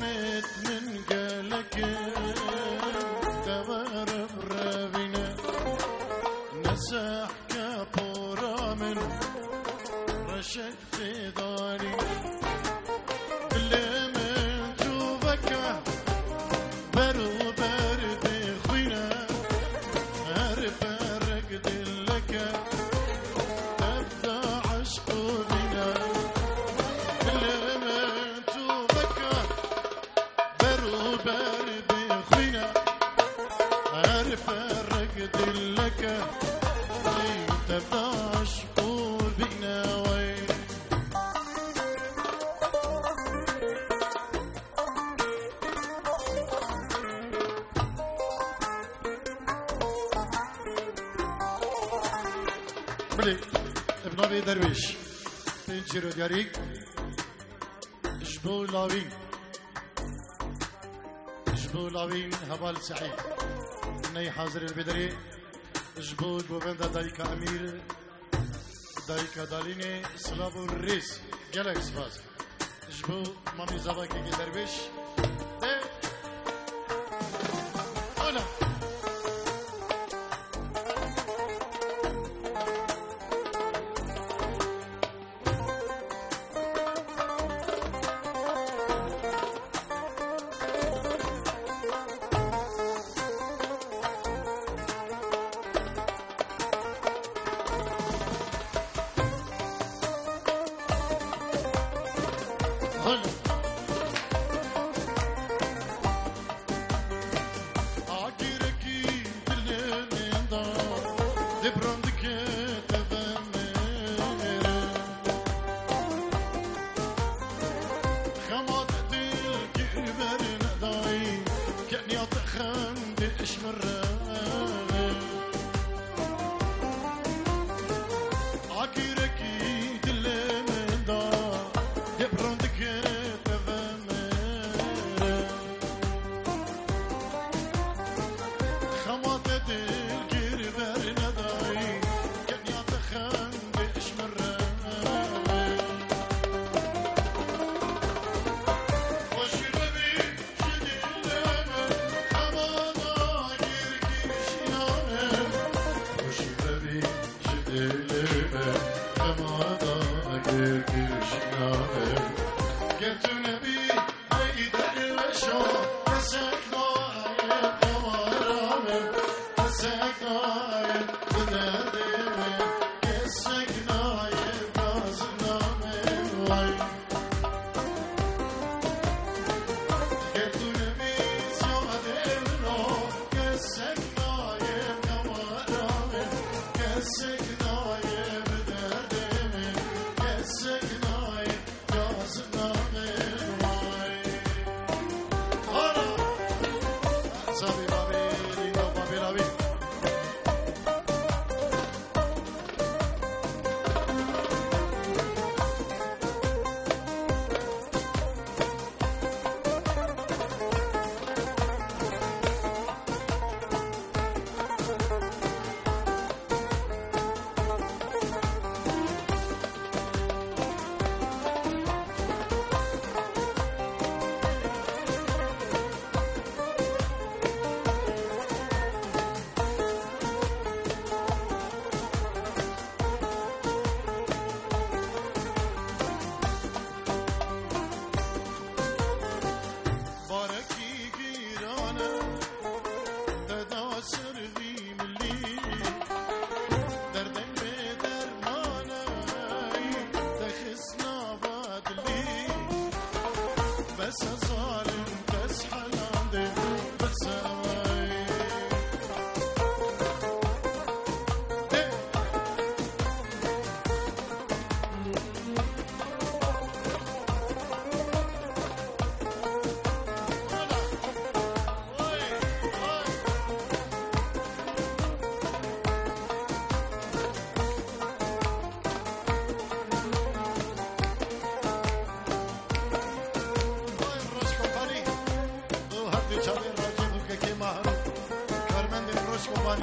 دمت من قالك دبر برابنا نسح كابورا من رشد في داري اللي من توبك برو برد خوينا عرف رقد لك تبدا عشق بنا اللي من توبك برو برد خوينا عرف رقد لك تبدا عشق بنا وين بلي ابن ابي درويش بنجرو دياريك جبو لاوين جبو لاوين هبال سعيد ني حاضر البدري جبو بوبندا دايكا امير دايكا داليني سلابو الريس جالك سباس جبو مامي زباكي درويش انا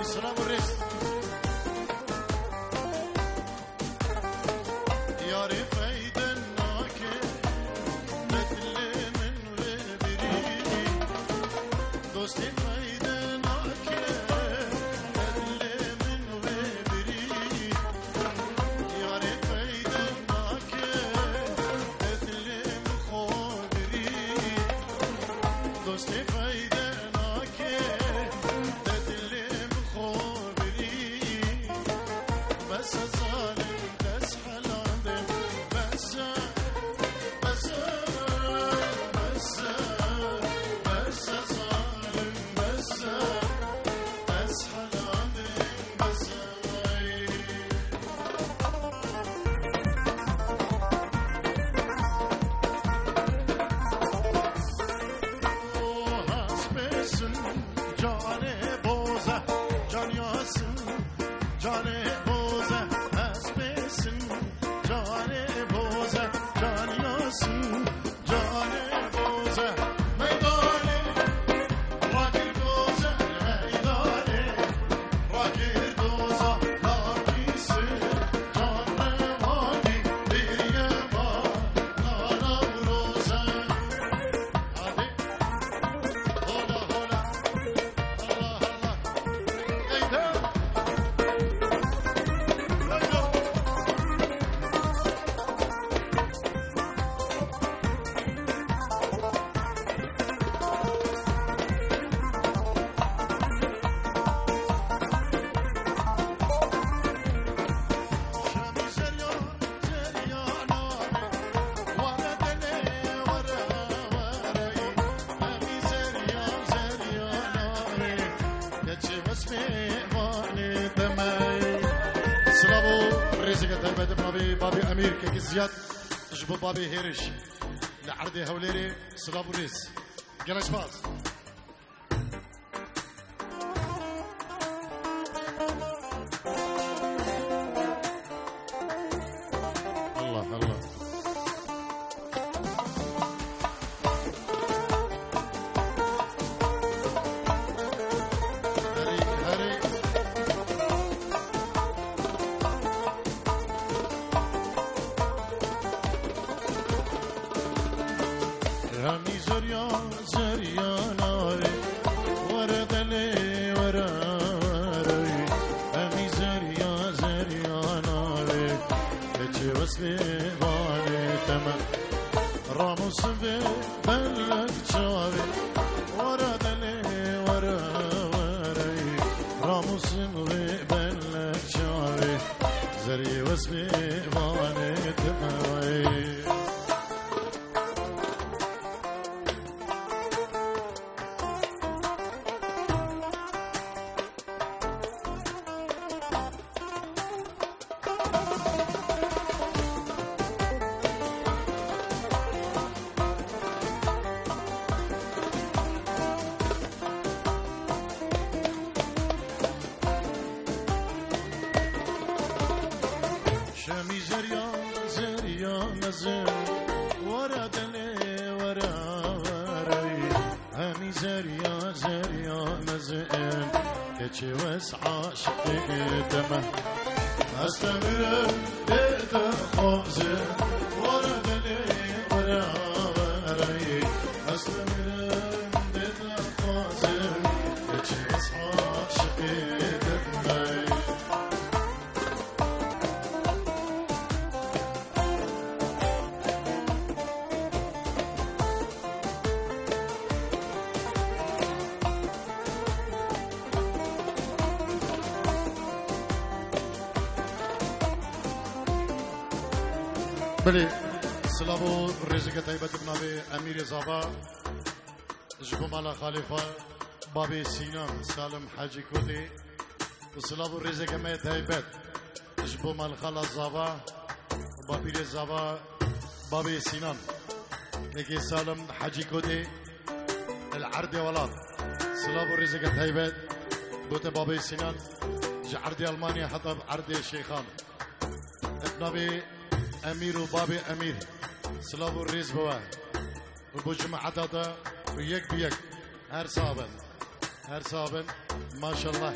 Sıra bu res. Yarı feyden nake, medle min ve bir بابي أمير كيك زياد جبو بابي هيرش لعردي هوليري سلابو ريس جلاش باز الله الله بلي سلابو رزق طيبة بنابي أمير زابا جبو مالا خليفة بابي سينان سالم حاجي كودي وسلابو رزق ما طيبة جبو مال خلا زابا بابي زابا بابي سينان لكي سالم حاجي كودي العرض ولاد سلابو رزق طيبة بوت بابي سينان عرض ألمانيا حتى عرض الشيخان بنابي أمير وبابي أمير سلابو الريز بواه وبو جماعة هذا ويك بيك هر صابن ما شاء الله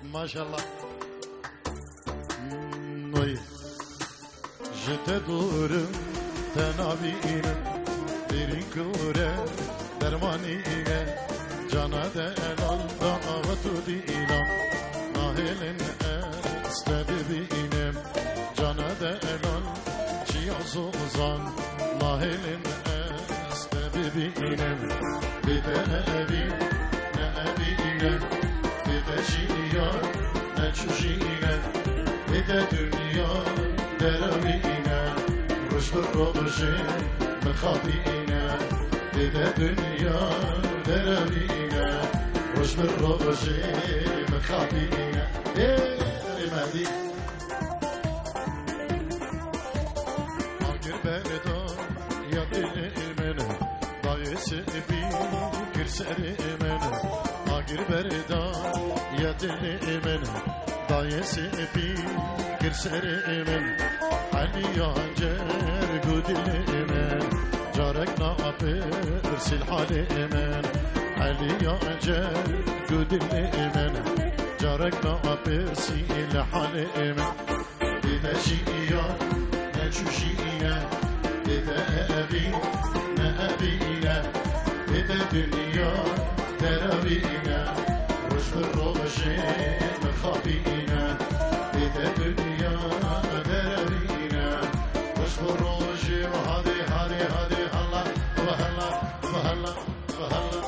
ما شاء الله نوي جتدورم تنابينم derin kure dermaniye cana delal davatu dilam nahilin istedi binem cana delal çiyazuzan nahilin istedi بينا بدأبي نأبينا بدشينا نشوشينا بدا دنيا دروينا رش بالرجل مخابينا بدا دنيا دروينا رش بالرجل مخابينا مهدي أجر بردا يا دل من بايس في كرسر من أجر بردا يا دل من بايس في كرسر من علي أنجر قدل من جارك نعبر سلحال من علي أنجر قدل من جارك نعبر سلحال من إذا شئيا نشوشينا إذا أبي نأبينا إذا دنيا دروينا رش بالرجل مخابينا إذا دنيا دروينا رش بالرجل وهذه هلا وهلا وهلا وهلا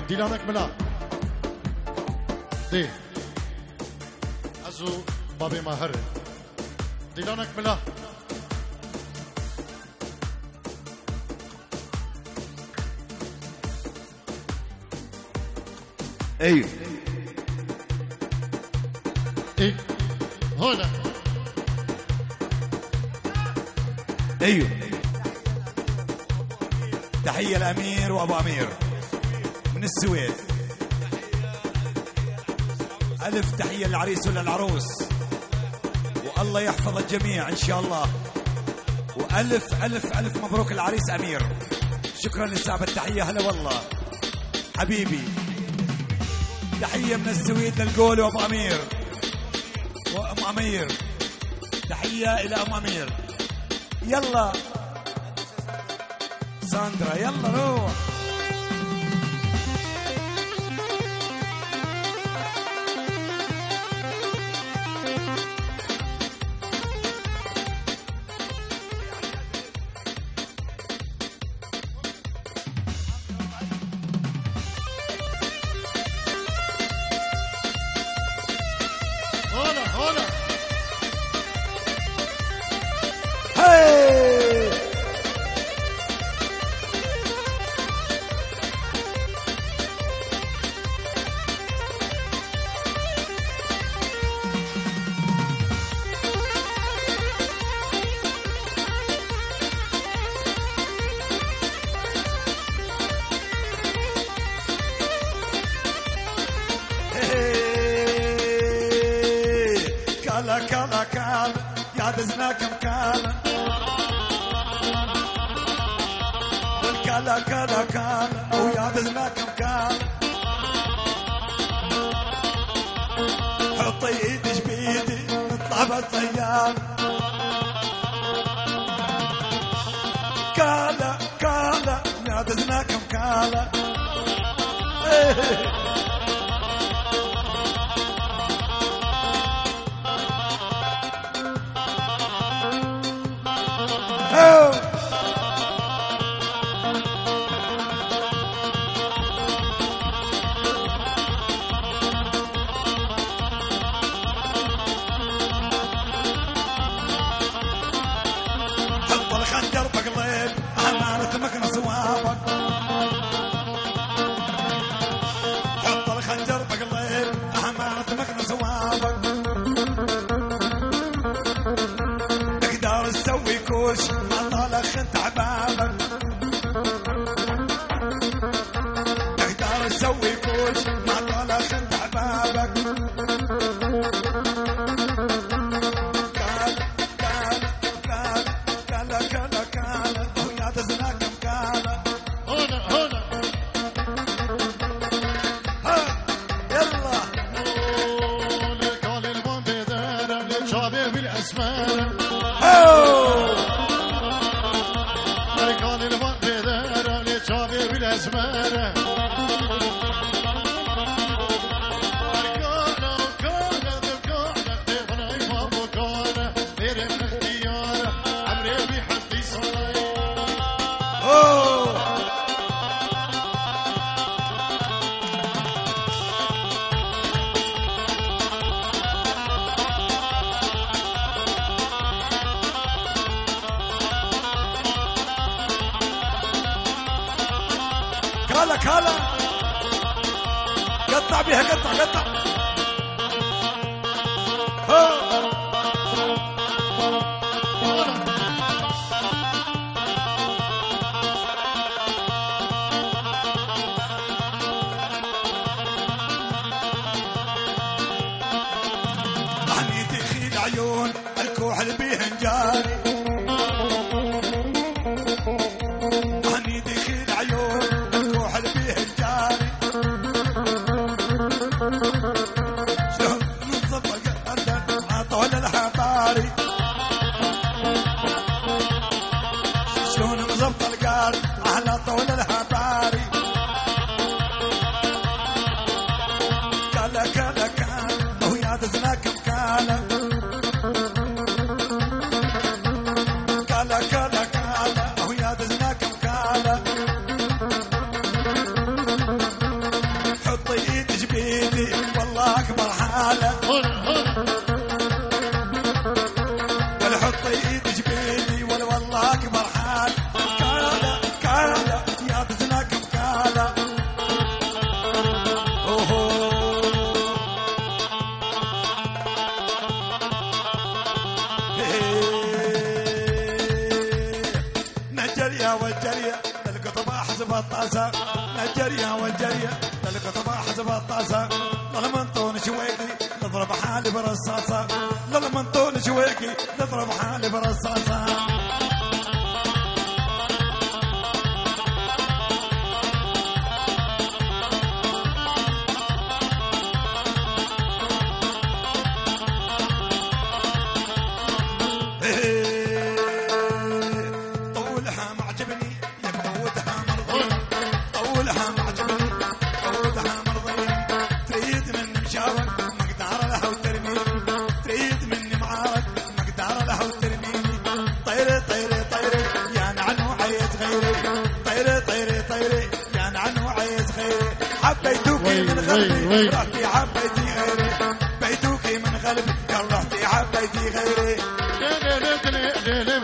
ديلانك ملا دي أزو بابي ماهر ديلانك ملا ايوه ايه هنا ايوه تحية الأمير وأبو أمير من السويد. ألف تحية للعريس وللعروس والله يحفظ الجميع إن شاء الله. وألف ألف ألف مبروك العريس أمير. شكرا لسعب التحية. هلا والله حبيبي. تحية من السويد للقول وأبو أمير وأم أمير. تحية إلى أم أمير. يلا ساندرا يلا روح. كالا كالا يا دزناك مكالا والكالا كالا كالا ويا دزناك مكالا حطي الطيار كالا كالا نادزناكم كالا حط الخنجر بقليل أمانة مكنس وابك حط الخنجر بقليل أمانة مكنس وابك تقدر تسوي كوش ما طالخ انت عبابك تقدر تسوي كوش ما طالخ انت عبابك كالا كالا قطع بيها قطع قطع حميد يخيل عيون الكوحل بيهن جاري حميد يخيل عيون الكوحل بيهن جاري شلون نظبط قدر عطول الحباري شلون نظبط القار على طول الحباري كالا كالا كالا ويا دزناكم كالا كالا كالا كالا ويا دزناكم كالا حطي ايدك بيدي والله اكبر حاله ولا حطي ايدك بيدي ولا والله اكبر حال كالا كالا يا دزناكم كالا نجريا والجريا للقطبة حسب الطاسة نجريا والجريا للقطبة حسب الطاسة للمنطون شويكي نضرب حالي برصاصة للمنطون شويكي نضرب حالي برصاصة طولها معجبني يا مقودها مرضي طولها معجبني مقودها مرضي تريد مني مشاورك مقدار لها وترميني تريد مني معارك مقدار لها وترميني طيري طيري طيري يا نعنو عيت غيري طيري طيري طيري يا نعنو عيت غيري حبيتوكي من قلبي رحتي حبيتي غيري بيتوكي من قلبي كرهتي حبيتي غيري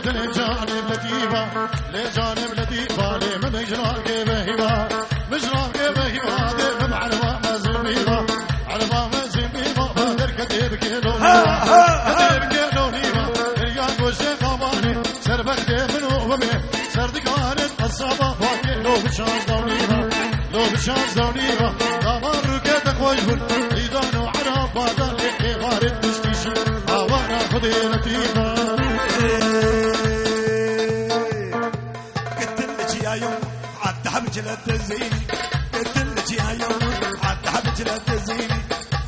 لجانب لطيفة لجانب لطيفة لمن يجراك بهبة مجراك بهبة دم على ما زميبة على ما زميبة بدر كتير كيلونيبة كتير كيلونيبة رياض وشي قماني سربك دفنو ومي سردقانت قصابة فاكيلو بشاز دونيبة لو بشاز دونيبة دامار ركيتك وجبن إيدانو عرب بادان إيغارت مشتيشي هوانا خذي لطيفة حبك لا تزيني قلت لك يا يوم عاد حبك لا تزيني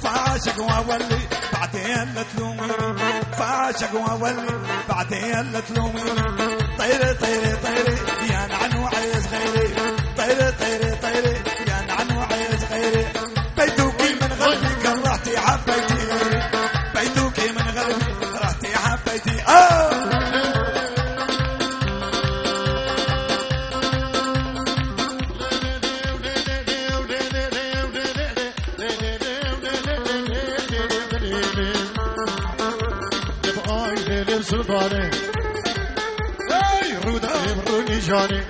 فعاشق واولي بعد بعدين لا تلوميني فعاشق واولي بعدين لا تلوميني طيري طيري طيري يا نعنو عايز غيري طيري طيري طيري يا نعنو عايز غيري بيتوكي من قلبي كرهتي حبيتي غيري بيتوكي من قلبي كرهتي حبيتي سلطاني اي رودا يبروني جاني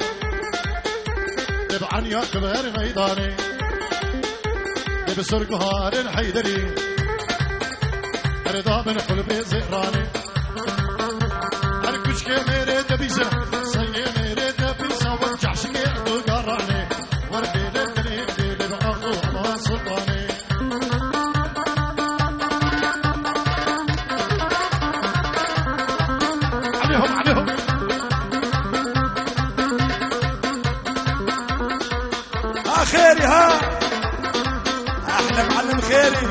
تبعا يا كبير ميداني بسرق هار الحيدري رضا من قلبي زهراني اركش كميري تبيسه سيي ميري تبيسه وجعش كيردو قراني وردي للدليل دي بأخو ما سلطاني خيري ها احلى معلم خيري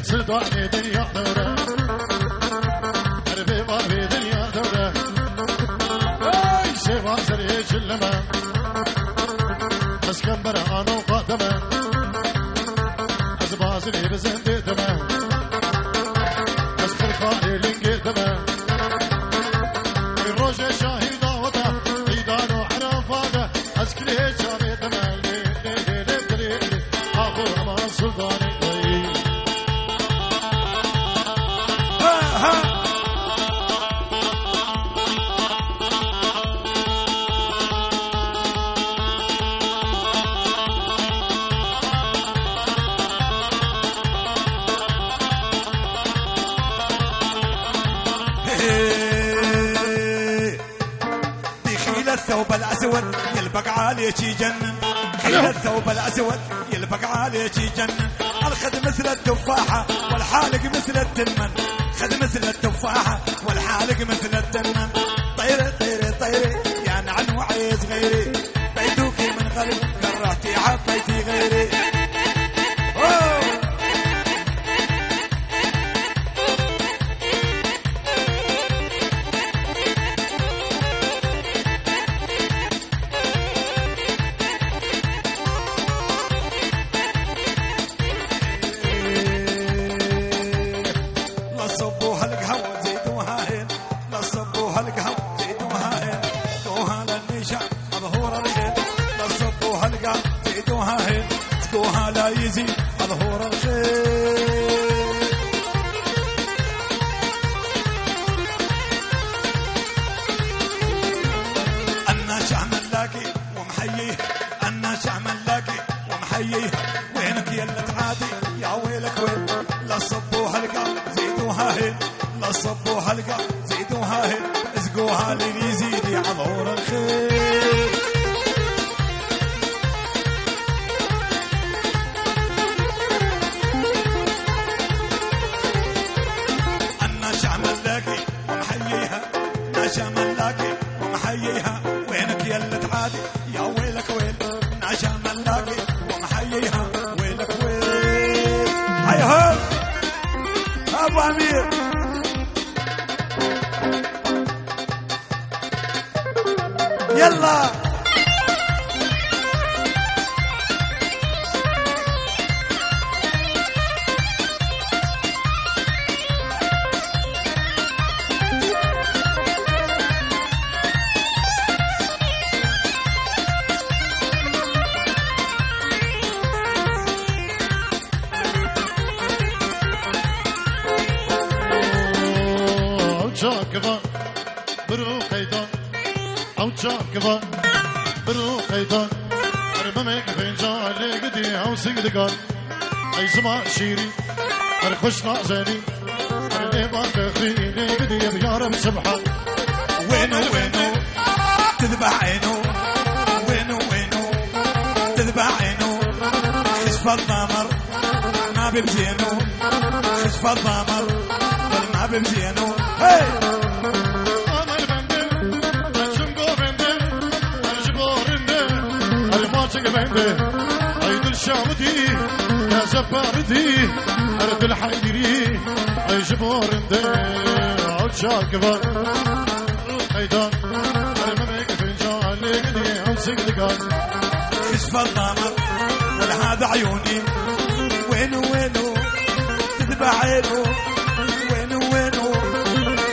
سلطاني دنيا دورة قلبي بابي دنيا دورة اي سيبا سريش اللمة بس كمبر انا وقادمة بازلي بزندي دمه اسخر خالي لنقي دمه الروجة شاهدة وطا عيدان وحرافاده اسكري شامي دمه لي اخو امان سلطاني الثوب الأسود يلبق عليك يجنن خيل الثوب الأسود يلبق عليك يجنن الخد مثل التفاحة والحالق مثل التنمن خد مثل التفاحة والحالق مثل التنمن طيري طيري طيري يا نعنو عايز غيري بيتوكي من قلب كرهتي حبيتي غيري سقوها لا يزيد الظهور الخير الناشع ملاكي ومحييه الناشع ملاكي ومحييه وينك يلا تعادي يا ويلك وين لا صبوها لقى زيدوها هين لا صبوها لقى زيدوها هين اسقوها لي يزيد يا ظهور الخير ناشا ملاكي ومحييها وينك يلا تعادي يا ويلك وين ناشا ملاكي ومحييها ويلك وين هيا ابو امير يلا كفا برو قيدان او جام كفا برو قيدان ارممك فنجان لقدي او سيدقان اي زمان شيري ارخش نازني اللي ما تخفي لقدي بيارب سبحان وينو وينو تذبح عينو وينو وينو تذبح عينو خشف الضمر ما ببزينو خشف الضمر ما ببزينو هي بنده عيد الشامتي يا زبارتي أرد الحيري أي جبورنده عود شاكبر أيضا أرممك فنجان لقدي أمسك دقان كشف القمر والهذا عيوني وينو وينو تذبح عينو وينو وينو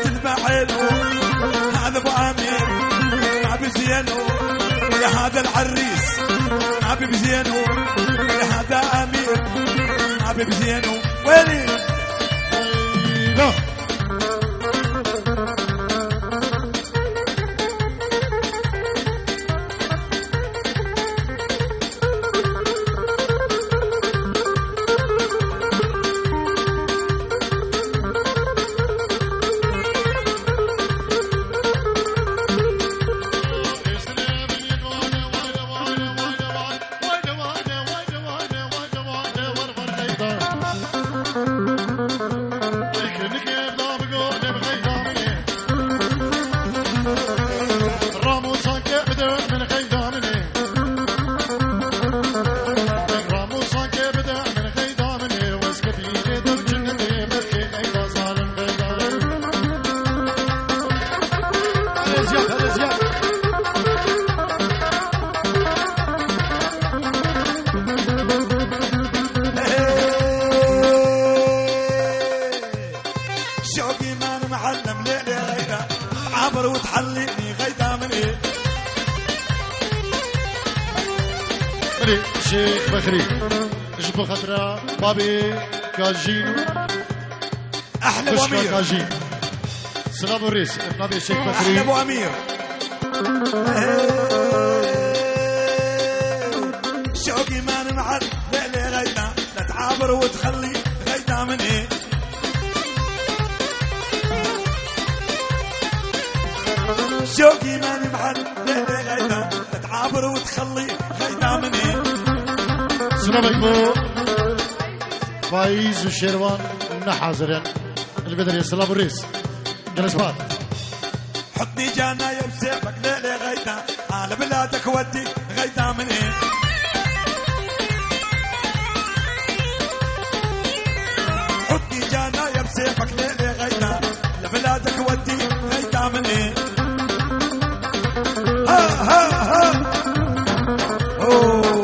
تذبح عينو هذا ابو امير ما بزينو يا هذا العريس ما بزينو يا هذا امير ما بزينو ويني شيخ بخري جبو خطرة بابي كاجين أحلى أبو أمير كاجين سلام الريس بابي الشيخ بخري أحلى أبو أمير شوقي ما نمعد ليلي غيدا لا تعابر وتخلي غيدا من إيه شوقي ما نمعد ليلي غيدا لا تعابر وتخلي غيدا من إيه سلام عليكم فايز وشيروان نحاضرين البدري سلام الريس جلس بعض حطني جانا يبسيبك ليلي غيدا على بلادك ودي غيدا من ايه حطني جانا يبسيبك ليلي غيدا لبلادك ودي غيدا من ايه ها ها ها اوه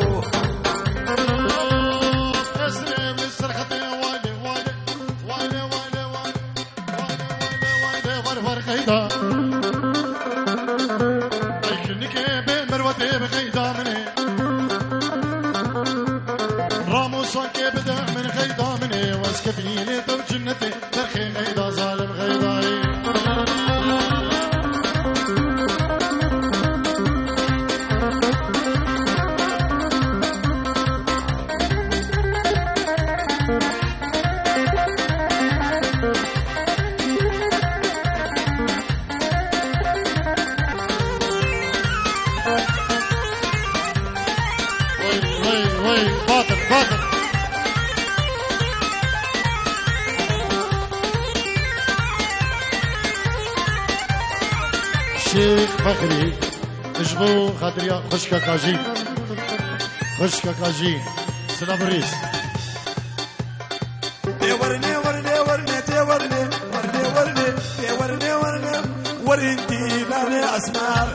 كفيلي تو جنتي ترخي غيدا ظالم غيداي وي باطل باطل شيخ فخري اجبو خاطريا خشكا كاجين خشكا كاجين سلام الريس ورني ورني ورني ورني ورني ورني ورني ورني ورنتي لاني اسمار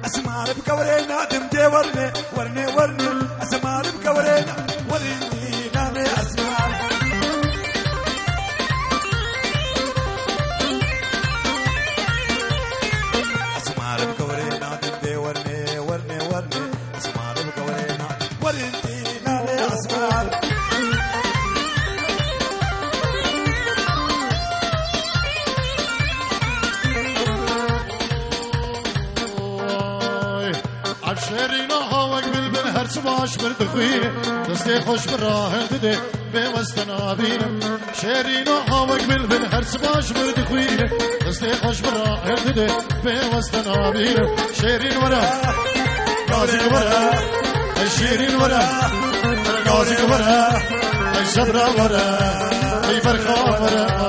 اسمار بكورينا دمتي ورني ورني ورني اسمار بكورينا ورنتي لاني اسمار اسمار بكورينا دمتي ورني ورني ورني اسمار بكورينا ورنتي لاني اسمار عشرينا هواك بالبنهر سباش بردخوي دستي خوش براه ددي بوستنا بين شرينا هواك بالبنهر سباش بردخوي دستي خوش براه ددي بوستنا بين شيرين ورا غازي ورا الشيرين ورا غازي ورا الشبرا ورا اي فرخا ورا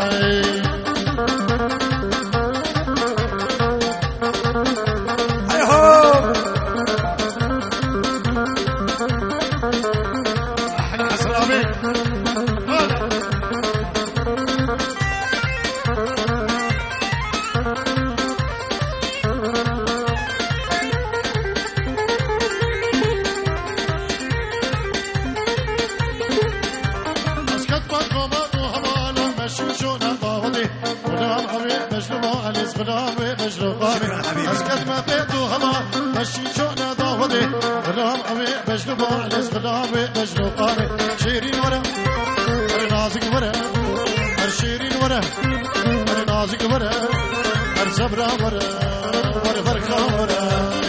بابي اسكت ما بيتو هلا مشي شونا ضاودي غلام ابي بجلبو على غلامي بجلو قاري شيرين ورا نازك ورا شيرين ورا نازك ورا صبرا ورا فرخا ورا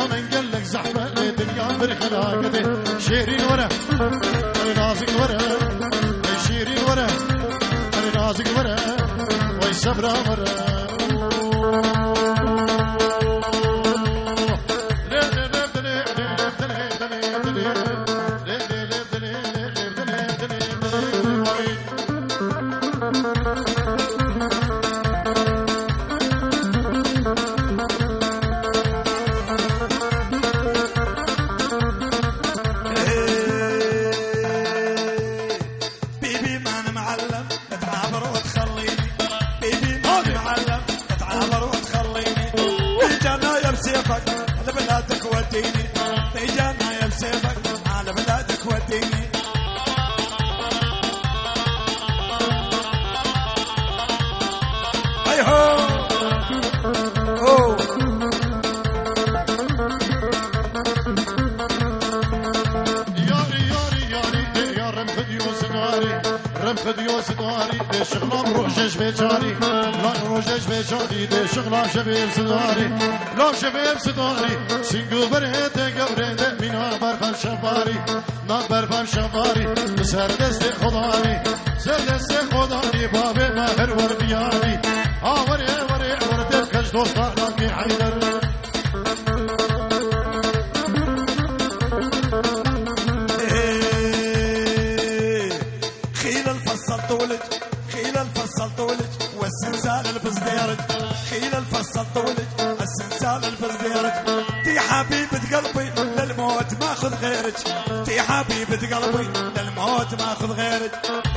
من قال لك زحمة الدنيا برخلاقتي شيرين ورا أنا نازك ورا شيرين ورا أنا نازك ورا ويصبرا ورا شباب صداري لو شباب صداري سنجو برهت قبرت منا برفم شباري ما برفم شباري سر دست خداري سر دست خداري باب مهر وردياني وري وري ورد كش دوست لك حيدر خيل الفصل طولج خيل الفصل طولج والسنسال البزديرج خيل الفصل طولج السنسال البزديرج تي حبيبة قلبي للموت ماخذ غيرك تي حبيبة قلبي للموت ماخذ غيرك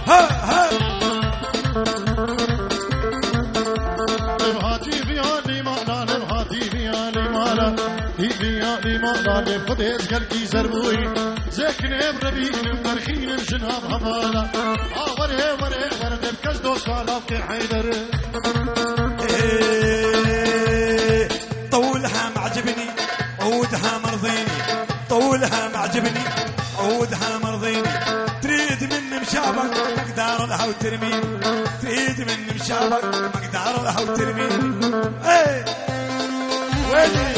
ها ها نبهاتي فيالي مالا نبهاتي فيالي مالا فيالي مالا نبخديز قلبي زربوي زكني بربين برخين جناب همالا وري وري ورد بكش دوست لك حيدر طولها معجبني عودها مرضيني طولها معجبني عودها مرضيني تريد مني مشابك مقدار لها وترميني تريد مني مشابك مقدار لها وترميني ايه ويلي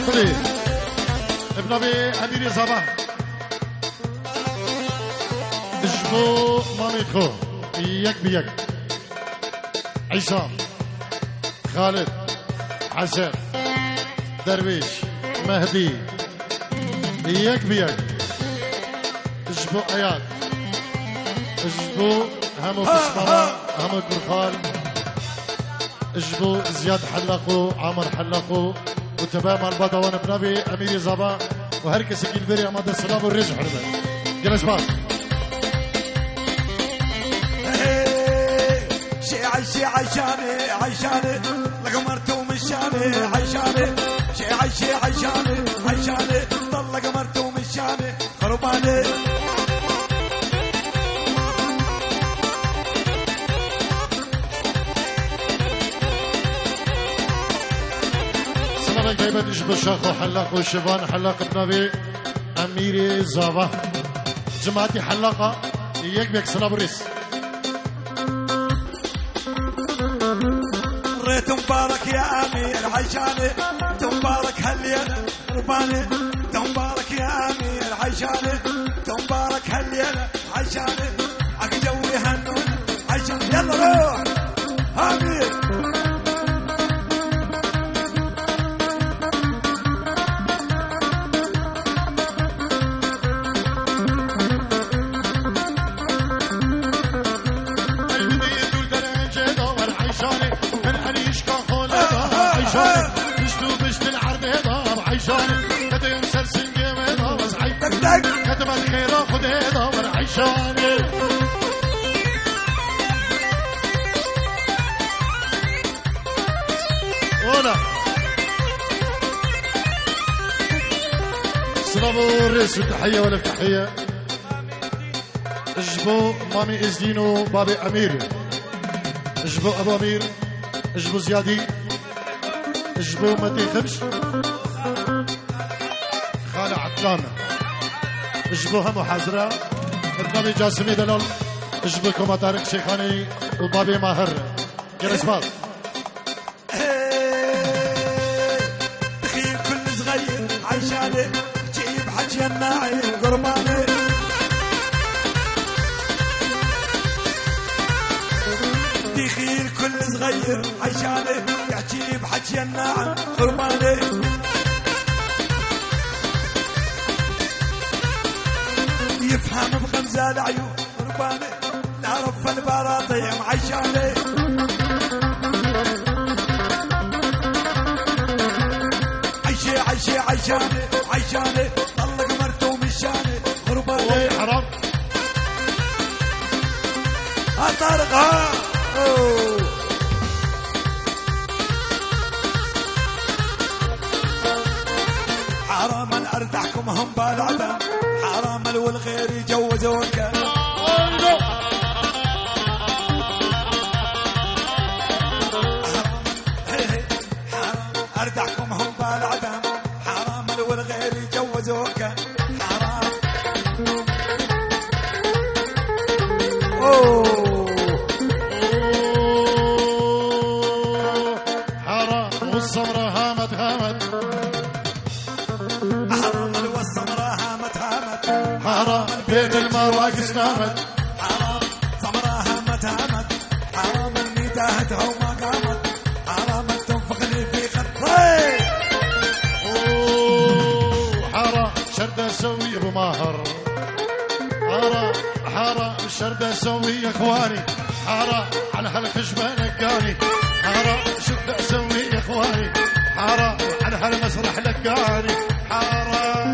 خلي ابن ابي امير صباح اجبو مامي خو يك بيك عصام خالد حسن درويش مهدي يك بيك اجبو اياد اجبو همو كسمرة همو كرخال اجبو زياد حلقو عمر حلقو وتبام البضوان بنبي امير زبا وهركس كيل بري اماد السلام والرزق حرمه جلس باس شي عشاني عشاني لقمرتو مشاني عشاني شي عشاني طل قمرتو مشاني خرباني سلامك دايما يجب شاخو حلاق والشبان حلاق بنبي اميري زابا جماعتي حلاقه يكبك سلام الريس ريت مبارك يا امير عشاني تمبارك هالليله قرباني تمبارك يا امير عشاني تمبارك هالليله عشاني عقجوي هنون عشان يلا روح امير شواني ولا سلام الرئيس والتحية والافتتاحية اجبو مامي ازدينو بابي امير اجبو ابو امير اجبو زيادي اجبو مدي خبش خالع عطلان اجبوها محاضرة برنامج جاسمي دلال اجبوكم طارق شيخاني وبابي ماهر جلسبات دخيل كل صغير عيشاني جيب حجي الناعي قرباني دخيل كل صغير عيشاني يحكي بحجي الناعي قرباني يفهم بغمزة العيون قرباني نعرف البراطيع عيشاني عيشاني عيشاني طلق مرته ومشاني غرباني حرام طارق حراما اردحكم هم بالعدم حراما والغير يجوزوك اردحكم هم بالعدم حراما والغير يجوزوك حرام حرام والسمرة هامت هامت حرام والسمرة هامت هامت حرام بيت المواقس نامت حرام سمرة هامت هامت حرام اني داهتها وما قامت حرام تنفخني في خطي حرام شرد اسوي ابو ماهر حرام شرد اسوي يا اخواني حرام على هالخشبه لقاني حرام شرد اسوي يا اخواني حرام على هالمسرح لقاني حرام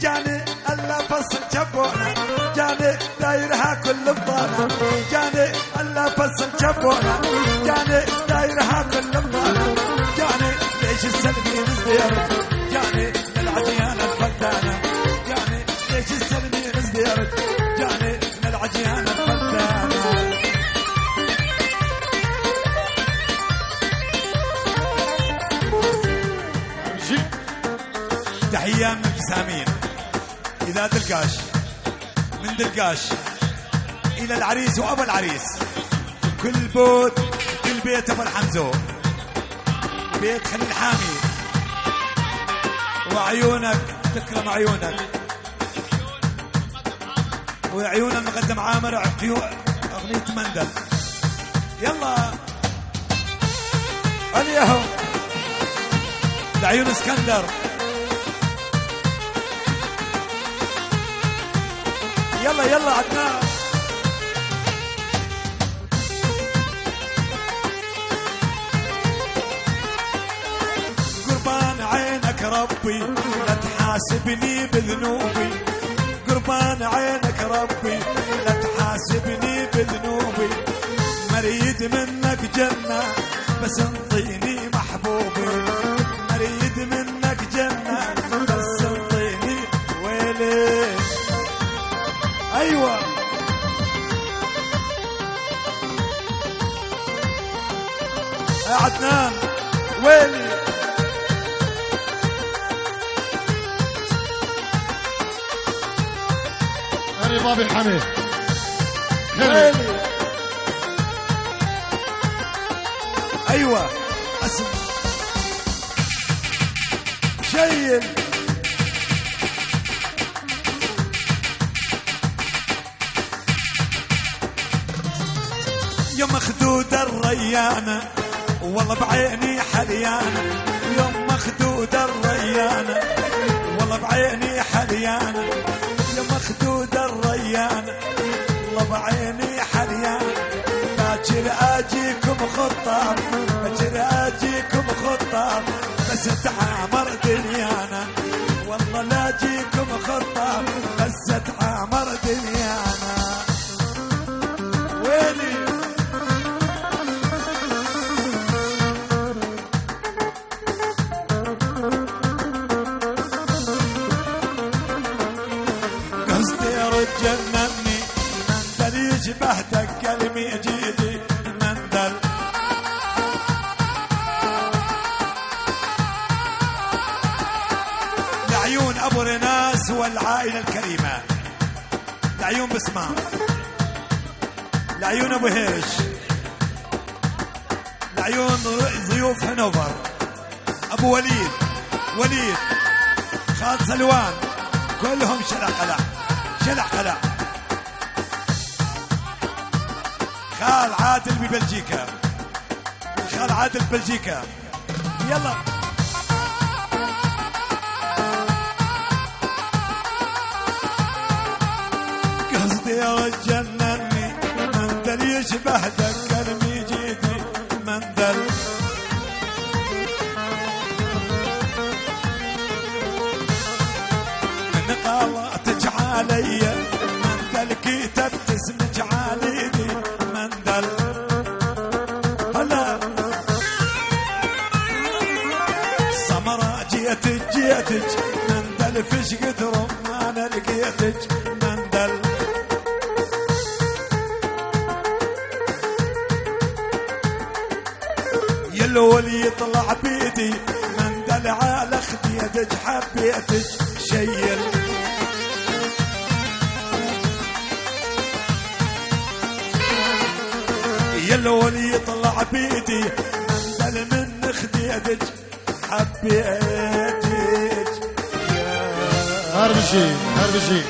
جاني الا فصل جبونا جاني دايرها كل بطانه جاني الا فصل جبونا جاني دايرها كل بطانه جاني ليش السلمي مزديرت جاني للعجيان الفلتانه جاني ليش السلمي مزديرت جاني للعجيان الفلتانه تحية من سامين إذا دلقاش من دلقاش إلى العريس وأبو العريس كل بوت كل بيت أبو الحمزو بيت خليل حامي وعيونك تكرم عيونك وعيون المقدم عامر أغنية مندل يلا اليوم لعيون اسكندر يلا يلا عدنان قربان عينك ربي لا تحاسبني بذنوبي قربان عينك ربي لا تحاسبني بذنوبي مريد منك جنة بس انطيني محبوبي مريد منك جنة بس انطيني ويلي ايوه يا عدنان ويلي هاني بابي الحميد ويلي ايوه اسم شيل يا مخدود الريانة والله بعيني حليانة يا مخدود الريانة والله بعيني حليانة يا مخدود الريانة والله بعيني حريان باكر اجيكم خطاب باكر اجيكم خطاب بس تعامر دنيانا والله لا اجيكم خطاب بس تعامر دنيانا ويلي قصدي رجنني مندل يشبه دق جيدي مندل لعيون ابو رناس والعائله الكريمه لعيون بسمام لعيون ابو هيش لعيون ضيوف هنوفر ابو وليد خالد سلوان كلهم شلع قلع خال عادل ببلجيكا خال عادل ببلجيكا يلا قصدي رجنني مندل يشبه دق جيدي مندل من قالتك علي مندل كتبت اسمك عليدي مندل هلا سمرة جيتك مندل فيش قدر ما انا لقيتك مندل يلول يطلع بيدي مندل على خديتك حبيتك شيل يلول يطلع بيدي مندل من خديتك حبيتك هربشي